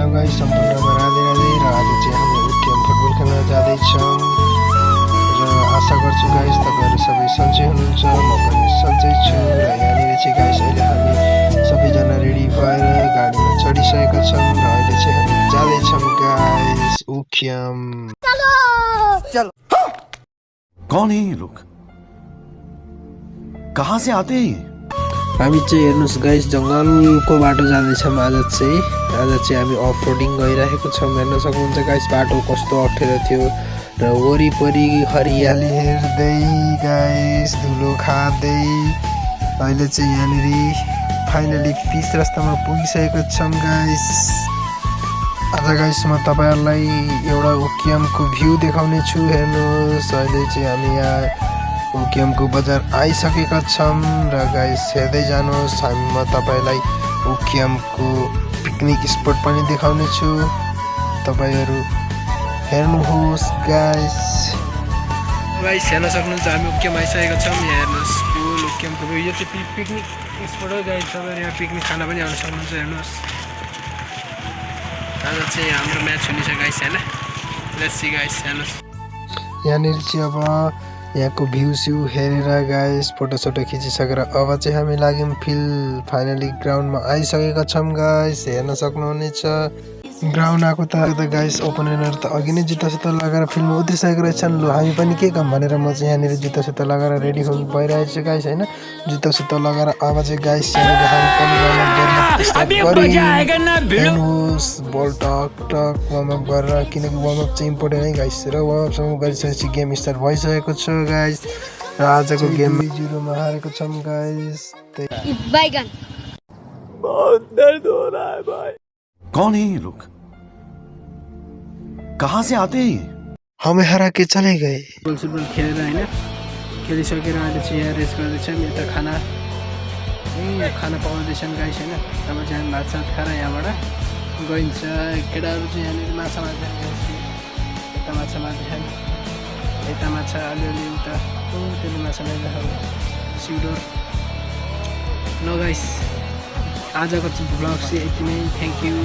Hello guys, सम्पूर्णमा राधे राधे। र आज चाहिँ हामी उट्टियम फुटबल खेल्न जाँदैछौँ र आशा गर्छु गाइस तपाईँहरू सबै सन्चै हुनुहुन्छ। म पनि सन्चै छु र यहाँनिर चाहिँ गाइस अहिले हामी सबैजना रेडी भएर गाडीमा चढिसकेका छौँ र अहिले चाहिँ हामी जाँदैछौँ गाइस उख्याम। चलो कौन है ये लोग, कहाँ से आते हैं? हामी चाहिँ हेर्नुहोस् गाइस जङ्गलको बाटो जाँदैछौँ। आज चाहिँ हामी अफ रोडिङ गइरहेको छौँ। हेर्न सक्नुहुन्छ गाइस बाटो कस्तो अप्ठ्यारो थियो र वरिपरि हरियाली हेर्दै गाइस धुलो खाँदै अहिले चाहिँ यहाँनिर फाइनली पिच रास्तामा पुगिसकेको छौँ गाइस। आज गाइस म तपाईँहरूलाई एउटा उकियामको भ्यू देखाउने छु। हेर्नुहोस् अहिले चाहिँ हामी यहाँ उकियामको बजार आइसकेका छौँ र गाइस हेर्दै जानुहोस्। म तपाईँलाई उकियामको पिकनिक स्पट पनि देखाउने छु, तपाईँहरू हेर्नुहोस् गाइस। हेर्न सक्नुहुन्छ हामी उकियाम आइसकेका छौँ। यहाँ हेर्नुहोस् फुल उकियामको यो चाहिँ पिकनिक स्पट हो गाइस। तपाईँहरू यहाँ पिकनिक खान पनि आउन सक्नुहुन्छ। हेर्नुहोस् आज चाहिँ हाम्रो म्याच हुनेछ गाइस होइन। Let's see guys. हेर्नुहोस् यहाँनिर चाहिँ अब यहाँको भ्यू स्यू हेरेर गाइस फोटोसोटो खिचिसकेर अब चाहिँ हामी लाग्यौँ फाइनली ग्राउन्डमा आइसकेका छौँ गाइस। हेर्न सक्नुहुनेछ ग्राउन्ड आएको त गाइस ओपोनेन्टहरू त अघि नै जुत्ता सुत्ता लगाएर फिल्डमा उत्रिसकेको रहेछन्। लु हामी पनि के काम भनेर म चाहिँ यहाँनिर जुत्ता सुत्ता लगाएर रेडी भइरहेको छु गाइस होइन। जुत्ता सुत्ता लगाएर अब चाहिँ गाइस हेर्नुहोस् बल टक टक वार्मअप गरेर, किनकि वार्मअप चाहिँ इम्पोर्टेन्ट है गाइस। र वार्मअपसँग गरिसकेपछि गेम स्टार्ट भइसकेको छ गाइस र आजको गेम 0-0 हारेको छौँ गाइस। बहुत दर्द हो रहा है भाई। कौन है ये लोग, कहाँ से आते हैं? हमें हरा के चले गए। फुटबल खेलेर होइन खेलिसकेर अहिले चाहिँ यहाँ रेस्ट गर्दैछौँ। यता खाना पकाउँदैछन् गाइस होइन। अब चाहिँ हामी भात सात खाएर यहाँबाट गइन्छ। केटाहरू चाहिँ यहाँनिर माछा मार्छन् गाइस। यता माछा मार्दैछन्, यता माछा अलिअलि उता त्यसले माछा मारिरहेको सिउडोर। ल गाइस आजको ब्लग चाहिँ यति नै। Thank you.